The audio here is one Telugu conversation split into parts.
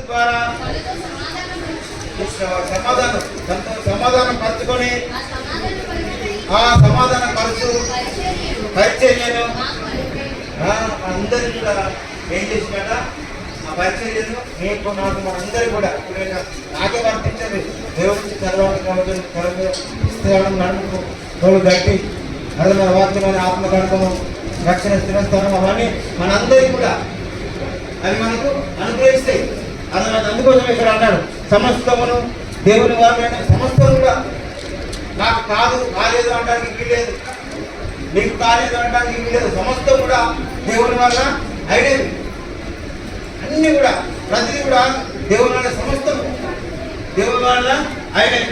ద్వారా సమాధానం పరచుకొని ఆ సమాధాన పరుచు పరిచర్యను అందరికీ కూడా ఏం చేసినట ఆ పరిచర్యను నీకు నాకు మనందరూ కూడా నాకే వర్తించండి దేవుడికి చదవడం నడుము తోడు గట్టి అది మన వాక్యమైన ఆత్మ గడపము రక్షణ స్థిరస్థానం అవన్నీ మనందరికీ కూడా అవి మనకు అనుగ్రహిస్తాయి. అది అందుకోసం ఇక్కడ అన్నాడు సమస్తమును దేవుని వారైన సమస్తం కూడా నాకు కాలేదు అనడానికి వీలేదు, నీకు కాలేదు అనడానికి వీలేదు. సమస్తం కూడా దేవుని వల్ల అయినవి అన్ని కూడా ప్రతిదీ కూడా దేవుని వల్ల సమస్తం దేవుని వల్ల ఆయన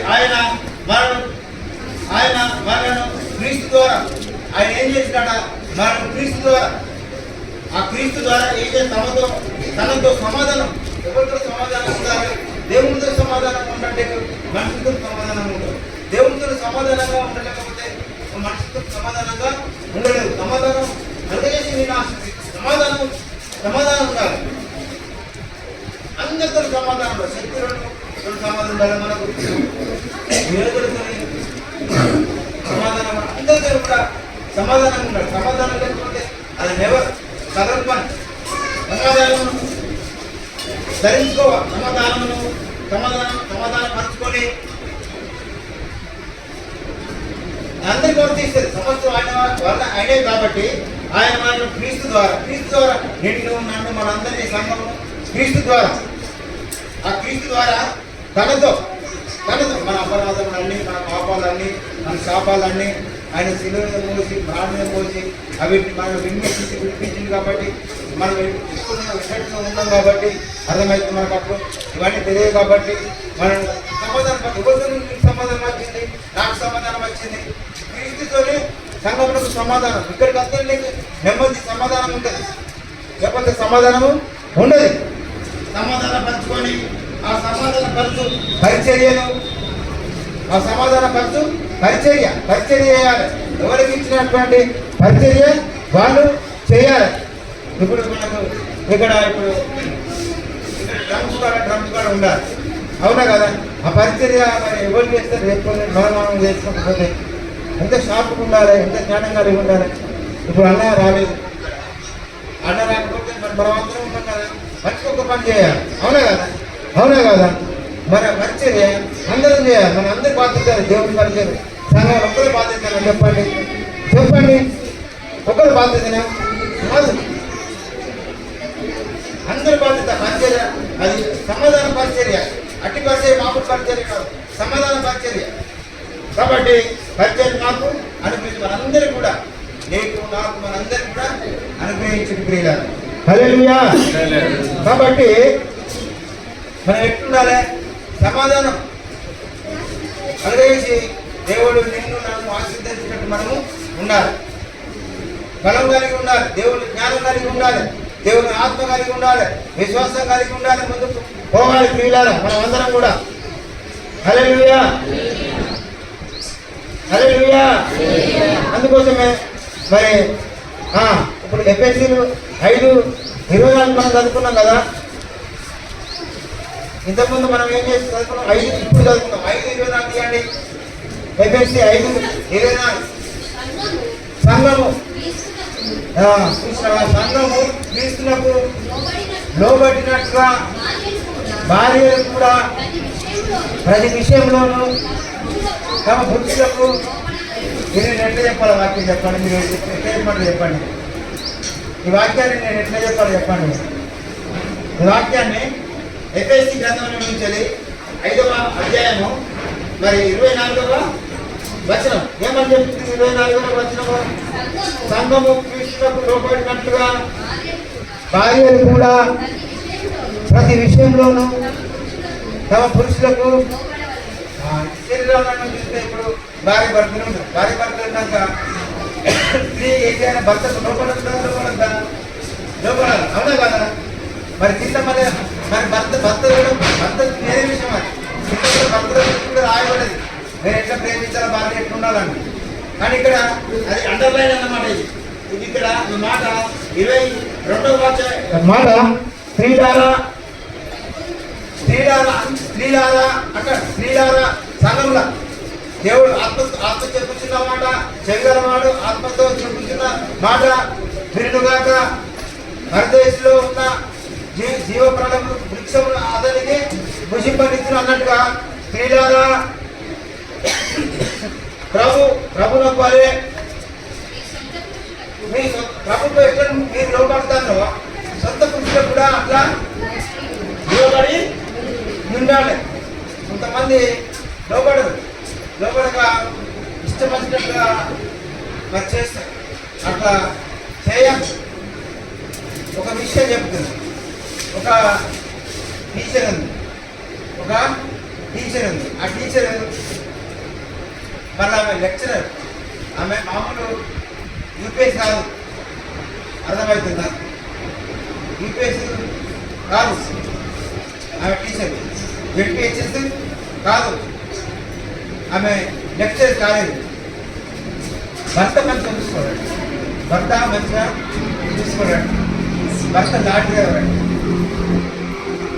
వాళ్ళను క్రీస్తు ద్వారా ఆయన ఏం చేసినాడ వాళ్ళను క్రీస్తు ద్వారా ఆ క్రీస్తు ద్వారా ఏం చేసి తనతో సమాధానం ఎవరితో సమాధానం ఉండాలి దేవునితో సమాధానంగా ఉండండి మనుషులతో సమాధానంగా ఉండదు. దేవునితో సమాధానంగా ఉండలేకపోతే మనుషులతో సమాధానంగా ఉండలేదు. సమాధానం అందజేసి నేను సమాధానం ఉండాలి. అందరితో సమాధానం శక్తులతో సమాధానం ఉండాలి. మనకు విరోధులతో సమాధానం అందరితో కూడా సమాధానం ఉండాలి. సమాధానం లేకపోతే అది నెవర్ సదర్పణ సమాధానం ధరించుకోవాలి. సమాధానం పంచుకొని అందరికీ వర్తిస్తుంది. సమస్తం ఆయనే కాబట్టి ఆయన మనకు క్రీస్తు ద్వారా నిన్ను నన్ను మనందరినీ సంఘము క్రీస్తు ద్వారా ఆ క్రీస్తు ద్వారా తనతో మన అపరాధములన్నీ మన పాపాలన్నీ మన శాపాలన్నీ ఆయన శిలువను మోసి ప్రాణం మోసి అవి మనం వినిపించింది కాబట్టి మనం విషయంలో ఉన్నాం కాబట్టి అర్థమైతే మనకు అప్పుడు ఇవన్నీ తెలియదు కాబట్టి మనం సమాధానం వచ్చింది, నాకు సమాధానం వచ్చింది. క్రీస్తుతోనే సంఘములకు సమాధానం. ఇక్కడికి అందరినీ నెమ్మది సమాధానం ఉంటుంది, లేకపోతే సమాధానము ఉండదు. సమాధానం పంచుకొని ఆ సమాధాన పరచు పరిచర్యను పరిచర్య చేయాలి. ఎవరికి ఇచ్చినటువంటి పరిచర్య వాళ్ళు చేయాలి. ఇప్పుడు మనకు ఇక్కడ డ్రమ్స్ కూడా ఉండాలి, అవునా కదా? ఆ పరిచర్య మరి ఎవరు చేస్తారు? చెప్పండి. మనం చేసుకోకపోతే ఎంత షార్ప్గా ఉండాలి, ఎంత జ్ఞానం కలిగి ఉండాలి. ఇప్పుడు అన్న రాలేదు, అన్న రాకపోతే మనం అందరం ఉంటాం కదా, మంచిగా ఒక పని చేయాలి, అవునా కదా? మన పరిచర్య అందరం చేయాలి. మన అందరి బాధ్యత దేవుని పరిచర్య. సంఘం ఒక్కరి బాధ్యత చెప్పండి ఒకరి బాధ్యతనా కాదు, అందరి బాధ్యత. పరిచర్య అది సమాధాన పరిచర్య, అట్టి పరిచర్య మామూలు పరిచర్య కాదు, సమాధాన పరిచర్య. కాబట్టి పరిచర్య నాకు అనుగ్రహించి మనందరూ కూడా నీకు నాకు మనందరికీ కూడా అనుగ్రహించిన క్రియలు. హల్లెలూయా. కాబట్టి మనం ఎట్లుండాలి? సమాధానం అనుగ్రహించి దేవుడు నిన్ను నన్ను ఆశీర్వదించినట్టు మనము ఉండాలి. బలం కలిగి ఉండాలి, దేవుని జ్ఞానం కలిగి ఉండాలి, దేవుని ఆత్మ కలిగి ఉండాలి, విశ్వాసం కలిగి ఉండాలి. ముందుకు పోవాలి క్రియలారా మనం అందరం కూడా. హల్లెలూయా. అందుకోసమే మరి ఇప్పుడు ఎఫ్ఎస్సీలు 5:24 మనం చదువుకున్నాం కదా. ఇంతకుముందు మనం ఏం చేసి చదువుకున్నాం? 5 ఇప్పుడు చదువుకున్నాం. 5:24 తీయండి. ఎఫ్ఎస్సీ 5:24. సంఘము క్రీస్తులకు లోబడినట్లుగా భార్యలు కూడా ప్రతి విషయంలోనూ తమ పురుషులకు. మీరు ఎట్లా చెప్పాలి? వాక్యం చెప్పండి. మీరు ఎట్లా చెప్పండి ఈ వాక్యాన్ని. నేను ఎట్లా చెప్పాలి చెప్పండి ఈ వాక్యాన్ని. ఎఫ్ఎస్సీ గ్రంథం నుంచి 5వ అధ్యాయము మరి 24వ వచనం ఏమని చెప్తుంది? 24వ వచనము, సంఘము క్రీస్తులకు లోబడినట్లుగా భార్యలు కూడా ప్రతి విషయంలోనూ తమ పురుషులకు. శరీరంలో చూస్తే ఇప్పుడు భార్య భర్తలు ఉంటారు. భార్య భర్తలు ఉన్నాక స్త్రీ ఏదైనా భర్తకు లోపడాలి, అవునా కదా? మరి కింద మరి భర్త వేరే విషయం. అది కింద కూడా భర్తల కూడా రాయబడేది, నేను ఎట్లా ప్రేమించాలో భార్య ఎట్లా ఉండాలని. కానీ ఇక్కడ అది అండర్లైన్ అన్నమాట. ఇది ఇక్కడ ఈ మాట 22వ మాట, స్త్రీలారా స్త్రీలారా అంట, స్త్రీలారా సంఘంలో దేవుడు ఆత్మ చెప్పుచున్న మాట, చెంగలవాడు ఆత్మతో చెప్పుచున్న మాట వినుగాక. పరదేశంలో ఉన్న జీవప్రాణము వృక్షములు అతనికి భుజింపనిచ్చును అన్నట్టుగా స్త్రీలారా ప్రభునకు వలె మీ ప్రభుత్వం ఎక్కడ మీరు లోపడతారో సొంత పురుషులకు కూడా అట్లా లోబడి ఉండాలి. కొంతమంది లోపడక ఇష్టపడినట్టుగా మరి చేస్తారు. అట్లా చేయాలి. ఒక విషయం చెప్తుంది. ఒక టీచర్ ఉంది. ఆ టీచర్ మళ్ళీ ఆమె లెక్చరర్. ఆమె మామూలు యూపీఎస్ కాదు, అర్థమవుతుందా? యూపీఎస్ కాదు, ఆమె టీచర్. జెడ్పీహెచ్ఎస్ కాదు, ఆమె లెక్చర్ కాలేదు. భర్త మంచిగా చూసుకోవాలి, భర్త మంచిగా చూసుకోవాలండి. భర్త లాంటి ఎవరండి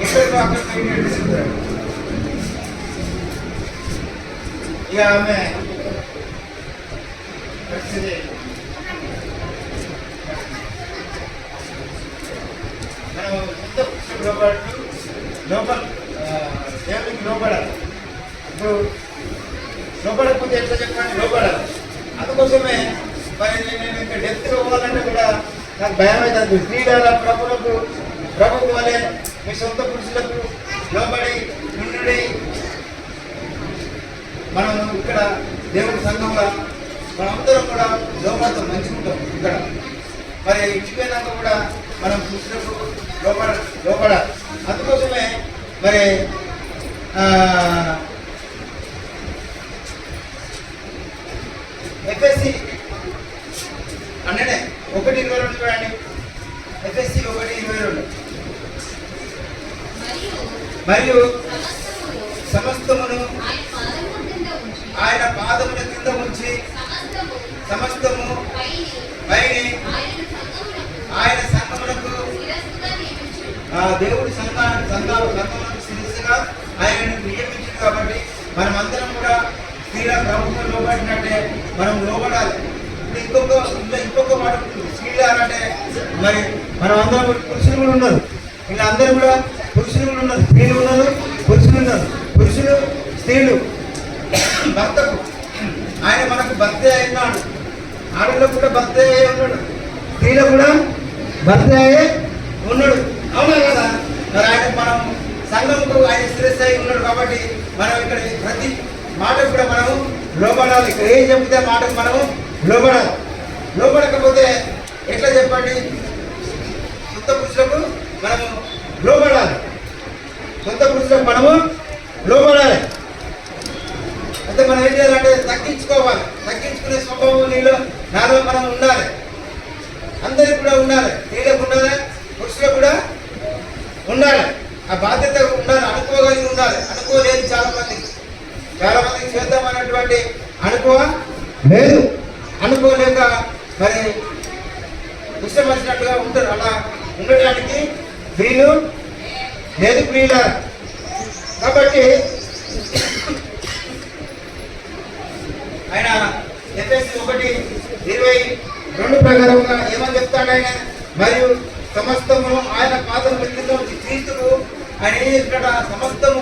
ఎక్కడికో అక్కడ తీసుకుంటాడు. ఇక ఆమె మనం లోపల దేవునికి లోపడాలి. ఇప్పుడు లోపడకపోతే ఎట్లా చెప్పండి? లోపడాలి. అందుకోసమే మరి నేను ఇంకా డెప్త్గా పోవాలంటే కూడా నాకు భయం అవుతుంది. స్త్రీల ప్రభుత్వం వలె మీ సొంత పురుషులకు లోబడి నుండి మనం ఇక్కడ దేవుడి సంఘంలో మనందరం కూడా లోపడతాం, మంచుకుంటాం. ఇక్కడ మరి ఇంటిపోయినాక కూడా మనం పురుషులకు లోపడాలి. అందుకోసమే మరి ఎఫ్ఎస్సి అన్ననే 1:22 చూడండి. ఎఫ్ఎస్సి 1:22 మరియు సమస్తమును ఆయన పాదముల కింద ఉంచి సమస్తము పైని ఆయన సంఘములకు దేవుడి సంఘములకు శిరస్సుగా ఆయనను నియమించింది. కాబట్టి మనం అందరం కూడా స్త్రీల ప్రభుత్వం లోబడినట్టే మనం లోబడాలి. ఇంకొక మాట స్త్రీలారంటే మరి మనం అందరం పురుషులు కూడా ఉన్నారు. వీళ్ళందరూ కూడా పురుషులు కూడా ఉన్నారు, స్త్రీలు ఉన్నారు, పురుషులు ఉన్నారు. పురుషులు స్త్రీలు భర్తకు ఆయన మనకు భర్త అయినాడు. ఆడలో కూడా భర్త అయ్యే ఉన్నాడు, స్త్రీలో కూడా భర్త అయ్యే ఉన్నాడు. అవునా కదా? మరి ఆయన మనం సంఘంకు ఆయన శిరస్సు అయి ఉన్నాడు. కాబట్టి మనం ఇక్కడ ప్రతి మాటకు కూడా మనము లోబడాలి. ఇక్కడ ఏం చెప్తే మాటకు మనము లోబడాలి. లోబడకపోతే ఎట్లా చెప్పండి? సొంత పురుషులకు మనము లోబడాలి. సొంత పురుషులకు మనము లోబడాలి. అంటే మనం ఏం చేయాలంటే తగ్గించుకోవాలి. తగ్గించుకునే స్వభావం నాలో మనం ఉండాలి. అందరికి కూడా ఉండాలి. స్త్రీలకు ఉండాలి, పురుషులకు కూడా ఉండాలి. ఆ బాధ్యత ఉండాలి. అనుకోగలిగి ఉండాలి. అనుకోలేదు చాలా మందికి చేద్దామన్నటువంటి అనుకో లేదు. అనుకోలేక మరి ఇష్టం వచ్చినట్టుగా ఉంటారు. అలా ఉండడానికి వీలు లేదు ప్రియుల. కాబట్టి ఆయన ఎఫ్ఎస్సి 1:22 ప్రకారంగా ఏమని చెప్తాడు ఆయన? మరియు సమస్తము ఆయన పాదముల కింద ఉంచి క్రీస్తుకు ఆయన ఏం చెప్పినట? సమస్తము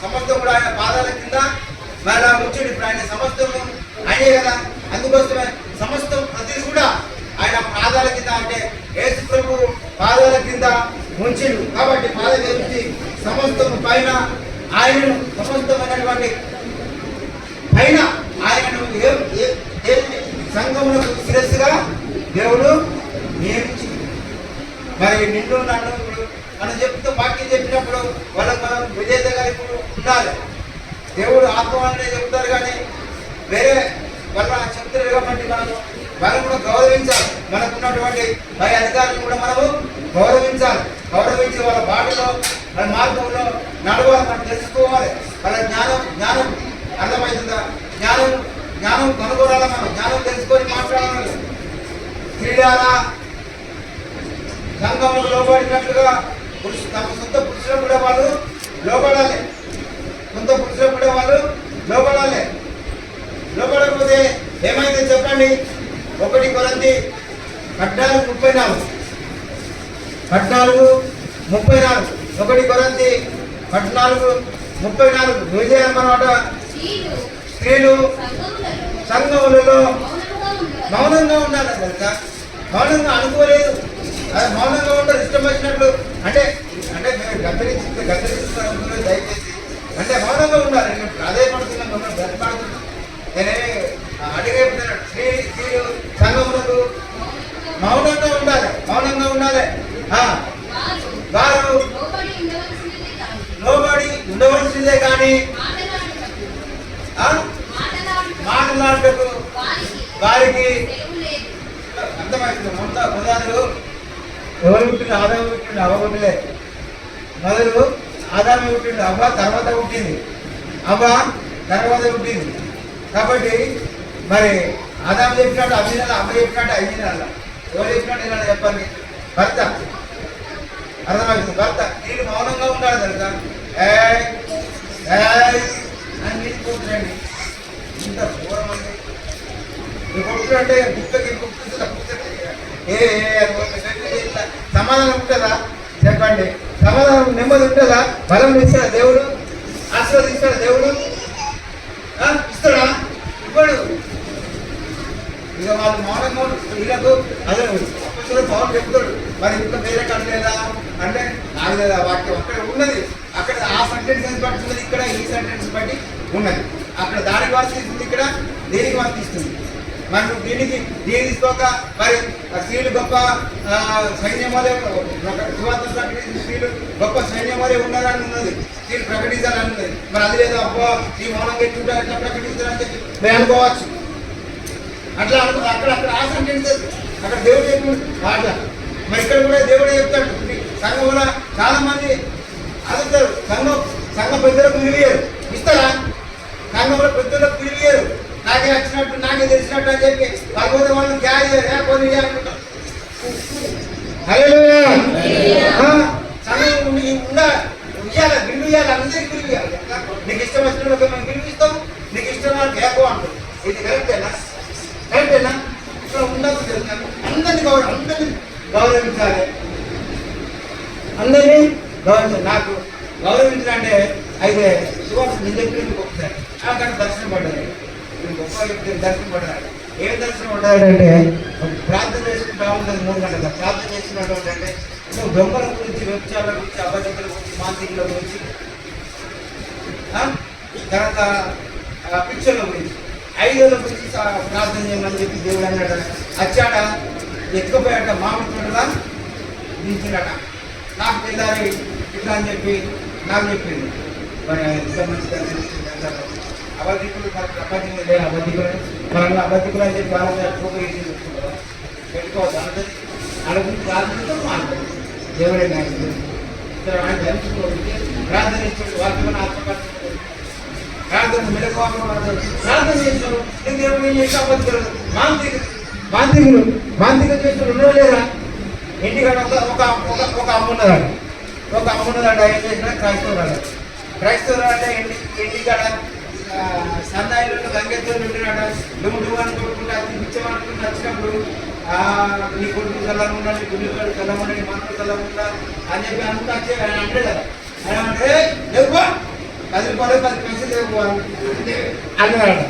సమస్తం కూడా ఆయన పాదాల కింద మళ్ళా ఉంచుడు. ఇప్పుడు ఆయన సమస్తము ఆయనే కదా. అందుకోసమే సమస్తం ప్రతిది కూడా ఆయన పాదాల కింద, అంటే యేసు ప్రభు పాదాల కింద ఉంచిండు. కాబట్టి పాదాల నుంచి సమస్తము పైన ఆయనను, సమస్తమైనటువంటి పైన ఆయనను సంఘములకు శిరస్సుగా దేవుడు నియమించి మరి నిన్ను నన్ను మనం చెప్తూ వాక్యం చెప్పినప్పుడు వాళ్ళకి మనం విధేయతగా ఇప్పుడు ఉండాలి. దేవుడు ఆత్మనే చెప్తారు కానీ వేరే వాళ్ళ చెప్తారు కాబట్టి వాళ్ళని కూడా గౌరవించాలి. మనకున్నటువంటి పై అధికారులను కూడా మనము గౌరవించాలి. గౌరవించి వాళ్ళ బాటలో వాళ్ళ మార్గంలో నడవాలి. మనం తెలుసుకోవాలి. వాళ్ళ జ్ఞానం అర్థమవుతుందా? జ్ఞానం కనుగొనాలి. మనం జ్ఞానం తెలుసుకొని మాట్లాడాలి. స్త్రీలారా సంఘములకు లోబడినట్లుగా తమ సొంత పురుషులు కూడా వాళ్ళు లోబడాలి. 1 కొరింథీ 14:34 విజయమనమాట. స్త్రీలు సంఘములలో మౌనంగా ఉండాలి కనుక మౌనంగా అనుకోలేదు. అది మౌనంగా ఉంటారు ఇష్టం వచ్చినట్లు. అంటే అంటే మేము గద్దరిస్తున్నారు దయచేసి. అంటే మౌనంగా ఉండాలి. నేను ప్రాధాయపడుతున్నాను, మమ్మల్ని బ్రతిపాడుతున్నాను. నేనే అడిగేపుతున్నాను. స్త్రీలు సంఘములకు మౌనంగా ఉండాలి, మౌనంగా ఉండాలి. వారు లోబడి ఉండవలసిందే కానీ మాట్లాడటకు వారికి అర్థమవుతుంది. మొదలు ఎవరు పుట్టింది? ఆదాము పుట్టింది, అవ్వ పుట్టలే. మొదలు ఆదాము పుట్టింది, అవ్వ తర్వాత పుట్టింది. అవ్వ తర్వాత పుట్టింది. కాబట్టి మరి ఆదాము చెప్పినట్టు అభినయాలు, అమ్మ చెప్పినట్టు అయ్యినాల. ఎవరు చెప్పినట్టు ఇలా చెప్పండి? భర్త. అర్థమవుతుంది. భర్త వీళ్ళు మౌనంగా ఉండాలి కనుక అని తీసుకుంటున్నాండి. ఇంత దూరం అండి కొట్టుకుంటే గుప్తకి సమాధానం ఉంటుందా చెప్పండి? సమాధానం నెమ్మది ఉంటుందా? బలం ఇస్తాడా దేవుడు? ఆశీర్వదిస్తాడా దేవుడు? ఇస్తాడా? ఇవ్వడు. ఇక వాళ్ళు మౌనంగా వీళ్ళకు అదే పవన్ చెప్తాడు. మరి ఇంత వేరే కట్టలేదా అంటే నాకు లేదా వాక్యం అక్కడ ఉన్నది. అక్కడ ఆ సెంటెన్స్ బట్టి ఉన్నది, ఇక్కడ ఈ సెంటెన్స్ బట్టి ఉన్నది. అక్కడ దానికి వర్తిస్తుంది, ఇక్కడ దేనికి వర్తిస్తుంది. మరి నువ్వు దీన్ని తీసుకోక మరి స్త్రీలు గొప్ప సైన్యం వలె సువార్త ప్రకటించిన స్త్రీలు గొప్ప సైన్యం వలె ఉన్నారని ఉన్నది. స్త్రీలు ప్రకటించాలని ఉన్నది. మరి అది లేదా అబ్బా ఈ మౌనంగా ఎట్లుంటారు, ఎట్లా ప్రకటించాలని చెప్పి మేము అనుకోవచ్చు. అట్లా అనుకో. అక్కడ ఆ సెంటెన్స్ అక్కడ దేవుడు చెప్పి మాట. మరి ఇక్కడ కూడా దేవుడే చెప్తాడు. సంఘంలో చాలా మంది అడుగుతారు, సంఘ పెద్దలకు విలువయ్యారు. ఇస్తారా? సంఘంలో పెద్దలకు విలువయ్యారు. నాకే వచ్చినట్టు, నాకే తెలిసినట్టు అని చెప్పి వాళ్ళ వాళ్ళని క్యారీ కొన్ని అనుకుంటారు. సంఘం ఇవ్వాలి, బిల్లు ఇవ్వాలి, అందరికీ బిల్లు ఇవ్వాలి. నీకు ఇష్టం వచ్చినట్టు మేము బిల్లు ఇస్తాము, నీకు ఇష్టం వాళ్ళకి ఏకో అంటారు. ఇది కరెక్టేనా? కరెక్టేనా? ఇక్కడ ఉండదు. అందరినీ గౌరవించాలి, అందరినీ గౌరవించాలి. నాకు గౌరవించాలంటే అయితే సువార్త నేను చెప్పిన ఒకసారి అక్కడ దర్శనం పడ్డారు. గొప్ప చెప్తే దర్శనం పడ్డారు. ఏం దర్శనం పడ్డాడంటే ప్రార్థన చేసుకుంటా ఉంటుంది 3 గంటల ప్రార్థన చేసుకున్నట్టు అంటే నువ్వు దొంగల గురించి, వ్యభిచారాల గురించి, అబద్ధికుల గురించి, మాంత్రికుల గురించి, తర్వాత పిక్చర్ల గురించి, ఐదోల గురించి ప్రార్థన చేయమని చెప్పి దేవుడు అన్నాడు. వచ్చాడ ఎత్తుకుపోయాట, మామిడిలా దించినట. నాకు తెల్లారి ఇట్లా అని చెప్పి నాకు చెప్పింది. మరి ఎంత మంచి దర్శనం. అబద్ధికులు మరి ప్రపంచం లేదు. అబద్ధికులు మనల్ని అబద్ధికులు అని చెప్పి వాళ్ళ పెట్టుకోవద్దు. అందరి వాళ్ళ గురించి ప్రార్థనతో మాట్లాడు. దేవుడే నాకు ఆయన ధరించుకోవాలి. ప్రార్థన ఇచ్చాడు. వాక్యమైన ఆత్మకర్త ప్రార్థన మెలకువలు ప్రార్థన చేశాడు. దేవుడు ఏం చేసి అబద్ధికులు మాంత్రికులు చేసిన ఉండో లేదా? ఇంటికాడ ఒక అమ్మున్నదాడు. ఒక అమ్మున్నదాడు ఏం చేసినా క్రైస్తవులు అంటే ఇంటికాడ సన్నాయిలు గంగెత్తులు ఉంటున్నాడ. నువ్వు అనుకుంటున్నా పిచ్చమనుకుంటూ వచ్చినప్పుడు నీ కొడుకు చల్లకుండా, నీ గుండెలు చల్లకుండా, నీ మనసు చల్లకుండా అని చెప్పి అనుకుంటా వచ్చి ఆయన అంటే కదా. ఆయన అంటే లేవు 10 రూపాయలు 10 పైసలు లేవు అన్నాడు.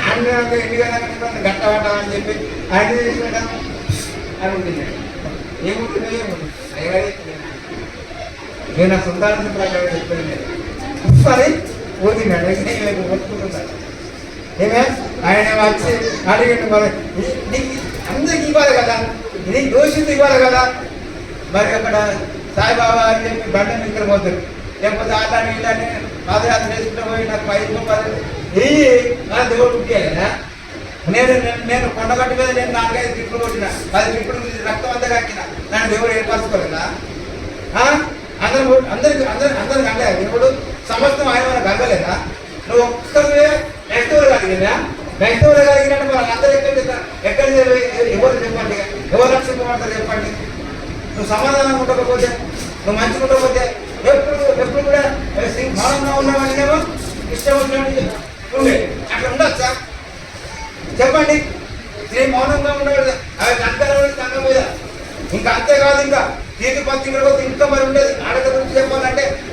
అన్నాక ఇంటికన్నా గట్టబడ్డ అని చెప్పి ఆయన చేసినాడ అని ఉంటుంది. ఏముంటుంది? నేను నా సొంతానికి ప్రకారం చెప్పాను. సరే పోతున్నాడు, ఒప్పుకుంటున్నాడు. ఏమే ఆయన వచ్చి అడిగాడు. మరి నీకు అందరికి ఇవ్వాలి కదా, నీకు దోషింది ఇవ్వాలి కదా. మరి అక్కడ సాయిబాబా అని చెప్పి బండ నిద్ర పోతారు. లేకపోతే ఆటాన్ని ఇలాంటి పాదయాత్ర వేసుకుంటూ పోయి నాకు 5 రూపాయలు వెయ్యి నా దేవుడు పుట్టాయి కదా. నేను కొండగట్టు మీద నేను 4-5 ట్రిప్పులు కొట్టిన, 10 ట్రిప్పులు రక్తం అంతా కక్కిన. నన్ను దేవుడు ఏర్పరచుకోలేదా? అందరికి అంటే దేవుడు సమస్తం ఆయన మనకు కలగలేదా? నువ్వు ఒక్కరివే నెక్స్ట్ కలిగిందా? నెక్స్ట్ కలిగినట్టు మరి అందరూ ఎక్కడ ఎవరు చెప్పండి, ఎవరు రక్షింపబడతారు చెప్పండి? నువ్వు సమాధానం ఉండకపోతే, నువ్వు మంచిగా ఉండకపోతే ఎప్పుడు కూడా మౌనంగా ఉన్నామనేమో ఇష్టం వచ్చినట్టు ఉండే అట్లా ఉండొచ్చా చెప్పండి? నేను మౌనంగా ఉండదు. అవి కనకాల సంఘం మీద ఇంకా అంతేకాదు, ఇంకా తీర్పు పత్రికలు ఇంకా మరి ఉండేది. ఆడక గురించి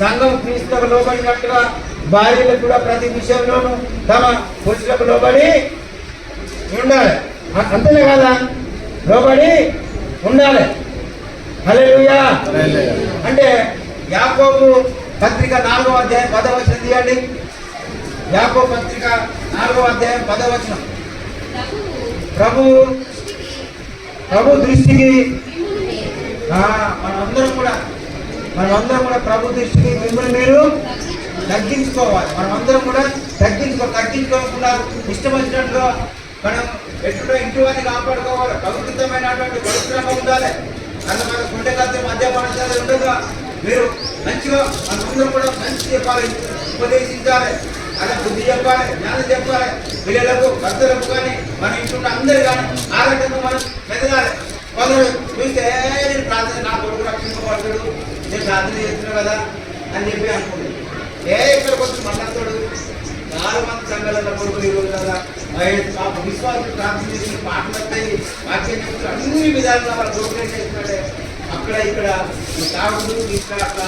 సంఘం క్రీస్తులకు లోబడినట్టుగా భార్యలు కూడా ప్రతి విషయంలోనూ తమ పురుషులకు లోబడి ఉండాలి. అంతేనే కదా, లోబడి ఉండాలి. హల్లెలూయా. అంటే యాకోబు పత్రిక 4వ అధ్యాయం 10వ వచనం తీయండి. యాకోబు పత్రిక 4వ అధ్యాయం 10వ వచనం. ప్రభు దృష్టికి మనమందరం కూడా ప్రభు దృష్టికి మిమ్మల్ని మీరు తగ్గించుకోవాలి. మనమందరం కూడా తగ్గించుకోకుండా ఇష్టం వచ్చినట్టుగా మనం ఎట్లా ఇంటి వారిని కాపాడుకోవాలి. పవిత్రమైనటువంటి పరిశ్రమ ఉండాలి. అందులో మన గుండె కత్తి మద్యపాన ఉండగా మీరు మంచిగా మనందరం కూడా మంచి చెప్పాలి, ఉపదేశించాలి, అలా బుద్ధి చెప్పాలి, జ్ఞానం చెప్పాలి. పిల్లలకు భర్తలకు కానీ మన ఇంట్లో అందరు కానీ ఆ రకంగా మనం మెదగాలి. కొందరు చూస్తే నేను ప్రార్థన, నా కొడుకు రక్షించబడతాడు, నేను ప్రార్థన చేస్తున్నాను కదా అని చెప్పి అనుకుంటాడు. ఇక్కడికి వచ్చి మళ్ళీ 4 మంది సంఘాలలో కొడుకులు ఈరోజు కదా మాకు విశ్వాసం ప్రార్థన చేసి పాటలు వస్తాయి, వాక్యం చెప్తారు, అన్ని విధాలుగా వాళ్ళ కొడుకునే చేస్తున్నాడే. అక్కడ ఇక్కడ తాగుడు ఇక్కడ అట్లా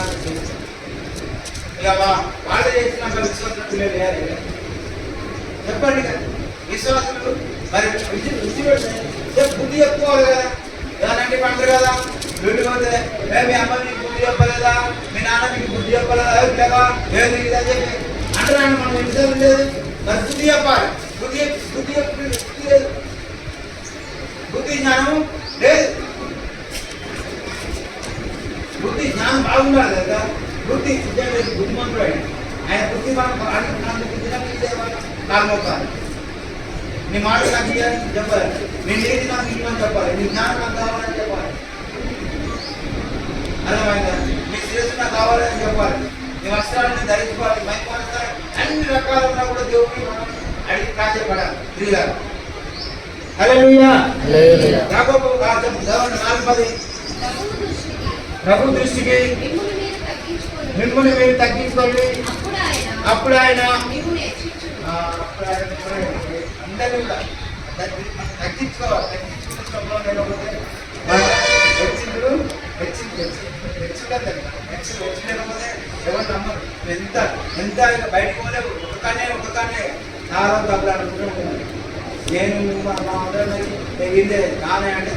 ఇక వాళ్ళు చేసిన విశ్వాసం పిల్లలు చెప్పండి కదా. విశ్వాసులు మరి బుద్ధి చెప్పుకోవాలి కదా. ఏదంటే పంటారు కదా, వీళ్ళు పోతే మీ అమ్మ నీకు బుద్ధి చెప్పలేదా, మీ నాన్న నీకు బుద్ధి చెప్పలేదా, లేవా ఏది ఇదని చెప్పి అంటారు. మనం ఇంట్లో లేదు, మరి బుద్ధి చెప్పాలి. బుద్ధి జ్ఞానం లేదు. బుద్ధి జ్ఞానం బాగుండాలి కదా. బుద్ధి బుద్ధిమంతుడు ఆయన బుద్ధి మనం కాల్మొక్కాలి. నీ మాట నాకు ఇవ్వాలని చెప్పాలి, నీ నీతి నాకు ఇవ్వమని చెప్పాలి, నీ జ్ఞానం నాకు కావాలని చెప్పాలి. అర్థమైందా? నీ శిరస్సు నాకు కావాలని చెప్పాలి, నీ వస్త్రాలను ధరించుకోవాలి, మైకోవాలి. అన్ని రకాలుగా కూడా దేవుడిని మనం అడిగి ప్రాధాన్యపడాలి. స్త్రీలాగా హల్లెలూయా. యాకోబు 4:10 ప్రభు దృష్టికి మిమ్మల్ని మీరు తగ్గించుకోండి, అప్పుడు ఆయన అందరినీ కూడా తగ్గించుకోవాలి. హెచ్చించకపోతే ఎవరు నమ్మరు. ఎంత బయటకు పోలేవు. ఒక్కనే చాలా డబ్బులు అనుకుంటున్నాను. నేను మా అందరినీ ఇదే నానే అంటే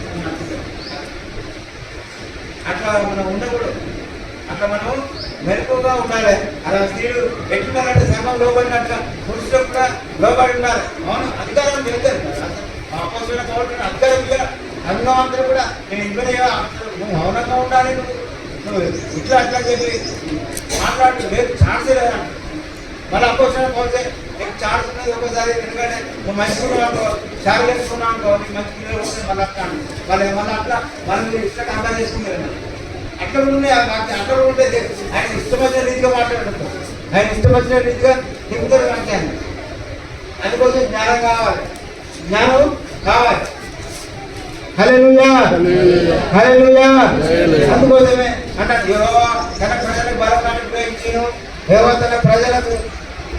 అట్లా మనం ఉండకూడదు. అట్లా మనం మెరుపుగా ఉండాలి. అలా స్త్రీలు ఎట్లున్నారంటే సంఘం లోబడినట్టుగా పురుషులకు కూడా లోబడి ఉండాలి. అవును, అధికారం వెళ్తారు. అపోస్తుల పౌరులు అధికారం ఇవ్వాలి. సంఘం అందరూ కూడా నేను ఇంట్లోనే నువ్వు మౌనంగా ఉండాలి, నువ్వు ఇట్లా అట్లా చెప్పి మాట్లాడు లేదు, ఛాన్స్ లేదా. మళ్ళీ అపోస్తుల పౌరులే నీకు ఛాన్స్ ఉన్నది. ఒకసారి ఎందుకంటే నువ్వు మంచిగా అనుకో, చాలు వేసుకున్నావు అనుకో, నీకు మంచి పిల్లలు వస్తే మళ్ళీ అట్లా మళ్ళీ అట్లా మళ్ళీ ఇష్టం అర్థం చేసుకున్నారు. అక్కడ ఉండే అక్కడ ఉండే ఆయన ఇష్టం వచ్చిన రీతిగా మాట్లాడుతారు, ఆయన ఇష్టం వచ్చిన రీతిగా దిగుతారు వాక్యాన్ని. అందుకోసం జ్ఞానం కావాలి. హల్లెలూయా. అందుకోసమే అంటారు యెహోవా తన ప్రజలకు బలపాన్ని ఉపయోగించును, యెహోవా తన ప్రజలకు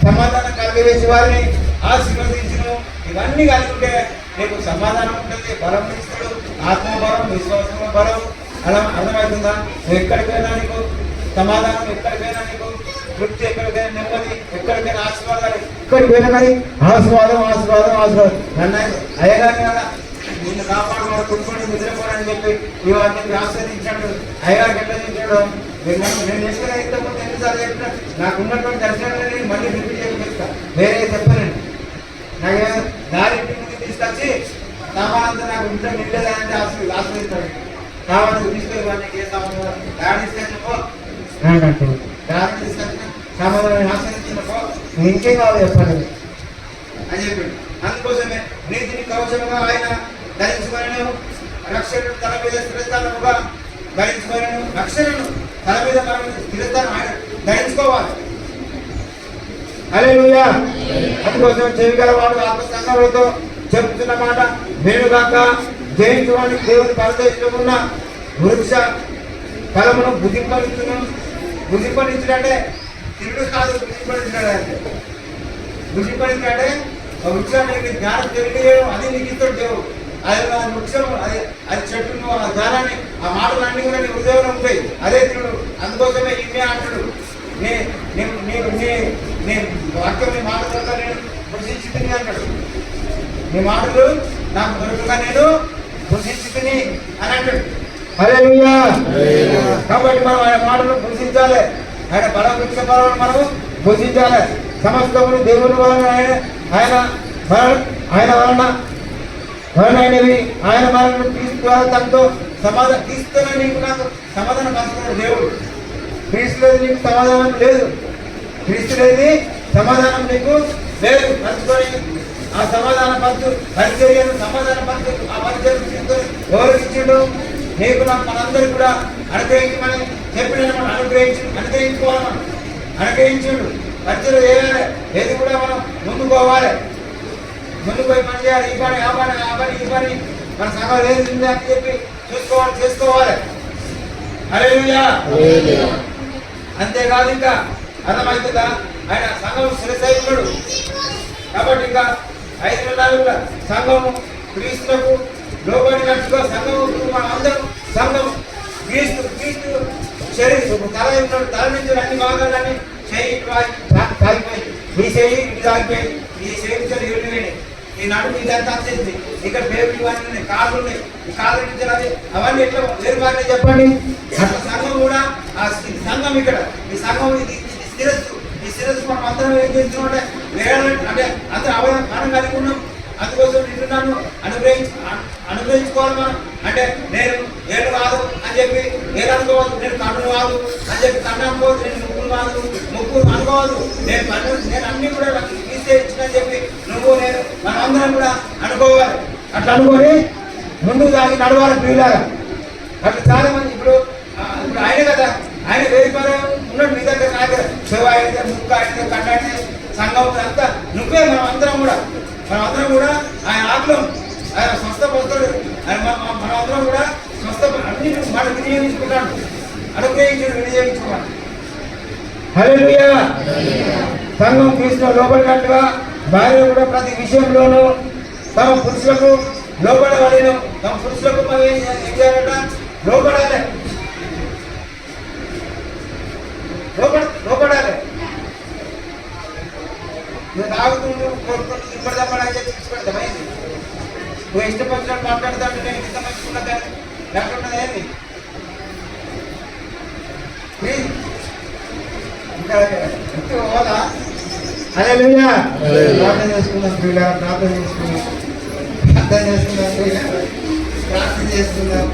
సమాధానం కలిగేసి వారిని ఆశీర్వదించును. ఇవన్నీ కలిగి ఉంటే నీకు సమాధానం ఉంటుంది, బలం ఇస్తాడు, ఆత్మబలం, విశ్వాసము బలం. అలా అర్థమవుతుందా? నువ్వు ఎక్కడికైనా నీకు సమాధానం, ఎక్కడికైనా నీకు తృప్తి, ఎక్కడికైనా నెమ్మది, ఎక్కడికైనా ఆశీర్వాదాలు, ఎక్కడికి పోయినా కానీ ఆశీర్వాదం. నన్ను అయ్యగారిని కదా నిన్ను కాపాడుకోవడం, కుట్టుకొని నిద్రపోవడానికి చెప్పి ఇవన్నీ ఆస్వాదించాడు. అయ్యగారికి ఎట్లా చేశాడు? నేను చేసిన ఇంతకుముందు ఎన్నిసార్లు చెప్పినా నాకు ఉన్నటువంటి దర్శనాన్ని మళ్ళీ రిపీట్ చేస్తా, వేరే చెప్పలేను. నాకు దారి తీసుకొచ్చి సామానంతా నాకు ఇంట్లో నిండేదానంటే ఆస్వాదిస్తాడు. సామాను తీసుకొని వాడికి ఏ సామాను దాడి తీసుకొచ్చినపో దారి తీసుకొచ్చిన సామాను ఆస్వాదించినపో ఇంకేం కావాలి చెప్పండి అని చెప్పాడు. అందుకోసమే నీతిని కవచముగా ఆయన ధరించుకొనెను, రక్షణను తన మీద స్థిరస్థానముగా ధరించుకొనెను. రక్షణను తన మీద స్థిరస్థానం ఆయన ధరించుకోవాలి. హల్లెలూయా. అందుకోసం చెవిగల వాడు ఆత్మసంగములతో చెప్తున్న మాట వేణుగాక. జయించడానికి దేవుని పరదేశంలో ఉన్న వృక్ష ఫలమును భుజింపనించుడంటే తిరుడు కాదు, భుజింపనించుడంటే భుజింపనించుడంటే వృక్షానికి జ్ఞానం తెలియజేయడం, అది నీకు ఇస్తాడు దేవుడు. అది వృక్షం, అది చెట్టును, ఆ జ్ఞానాన్ని, ఆ మాటలు అన్ని కూడా నీ హృదయంలో ఉంటాయి. అదే తిరుడు. అందుకోసమే ఇన్నే అంటాడు నీ నీ నీ నీ నీ వాక్యం నీ మాట దొరక నేను భుజించుతుంది అంటాడు. నీ మాటలు నాకు దొరకగా నేను భుజించుతుంది అని అంటాడు. హల్లెలూయా. కాబట్టి మనం ఆయన మాటలు భుజించాలి. ఆయన బలవృక్ష ఫలాలను మనము భుజించాలి. సమస్తమును దేవుని వలన ఆయన ఆయన వలనైనవి. ఆయన మనల్ని క్రీస్తు ద్వారా తనతో సమాధానం క్రీస్తునే నీకు నాకు సమాధానం పంచుకున్నాడు దేవుడు. క్రీస్తు లేదు నీకు సమాధానం లేదు. క్రీస్తు లేని సమాధానం నీకు లేదు. పంచుకొని ఆ సమాధాన పంచు పరిచర్యను సమాధాన పంచు ఆ పరిచయం ఎవరు ఇచ్చిండు? నీకు నాకు మనందరికీ కూడా అనుగ్రహించమని చెప్పిన మనం అనుగ్రహించుకోవాలి. మనం అనుగ్రహించుండు. పరిచయం చేయాలి. ఏది కూడా మనం ముందుకు పోవాలి. ముందుకు పోయి పని చేయాలి. ఈ పని ఆ పని ఆ పని ఈ పని మన సంఘం ఏది ఉంది అని చెప్పి చేసుకోవాలి. హల్లెలూయా. అంతేకాదు ఇంకా అర్థమవుతుందా? ఆయన సంఘం శిరసైకుడు కాబట్టి ఇంకా 5 నెలలు కూడా సంఘము క్రీస్తులకు లోబడినట్టుగా సంఘము మన అందరం సంఘం క్రీస్తు శరీరం తల తల నుంచి అన్ని భాగాలన్నీ చేయి తాగిపోయి ఈ చేయి ఇటు తాగిపోయి ఈ చేయించాలి వెళ్ళిపోయినాయి. ఈ నడుము ఇదంతా వచ్చేసి ఇక్కడ బేబీ ఇవన్నీ ఉన్నాయి, కాళ్ళు ఉన్నాయి. ఈ కాళ్ళు నుంచి అది అవన్నీ ఎట్లా వేరుబాటు చెప్పండి. అట్లా సంఘం కూడా ఆ సంఘం ఇక్కడ ఈ సంఘం ఇది శిరస్సు. ఈ శిరస్సు మనం అందరం ఏం చేస్తున్నామంటే అంటే అందరూ అవగాహన కలిగి ఉన్నాం. అందుకోసం నిన్ను నన్ను అనుగ్రహించుకోవాలి మనం. అంటే నేను ఏడు కాదు అని చెప్పి ఏడు అనుకోవద్దు. నేను కన్ను కాదు అని చెప్పి కన్ను అనుకోవద్దు. నేను ముగ్గురు కాదు ముగ్గురు అనుకోవద్దు. నేను అన్ని కూడా ఇచ్చిన చెప్పి నువ్వు నేను మనమందరం కూడా అనుకోవాలి. అట్లా అనుకొని ముందుకు సాగి నడవాలి ప్రియులాగా. అట్లా చాలా మంది ఇప్పుడు ఆయన కదా ఆయన వేరు ఉన్నాడు మీ దగ్గర నా దగ్గర చెవ అయితే ముక్క అయితే కట్టాడితే సంఘం అంతా నువ్వే మనమందరం కూడా ఆయన ఆత్మం ఆయన స్వస్థపడతాడు. ఆయన మనమందరం కూడా స్వస్థ అన్ని మనం వినియోగించుకుంటాడు. వినియోగించుకోవాలి. హల్లెలూయా. సంఘం క్రీస్తులో లోబడినట్టుగా భార్య కూడా ప్రతి విషయంలోనూ తమ పురుషులకు లోబడవలను. తమ పురుషులకు మనం ఏం చేయాలంట? లోబడాలి. నువ్వు తాగుతుండు కొడుకుంటూ ఇప్పటిదప్పని చెప్పి తీసుకెళ్తామైంది. నువ్వు ఇష్టపడినట్టు మాట్లాడుతుంటే నేను ఇంత మంచుకున్నా కానీ లేకుండా ఏంది ఇంకా హోదా. హల్లెలూయా. ప్రార్థన చేసుకుందాం ప్రియులారా. ప్రార్థన చేసుకుందాం.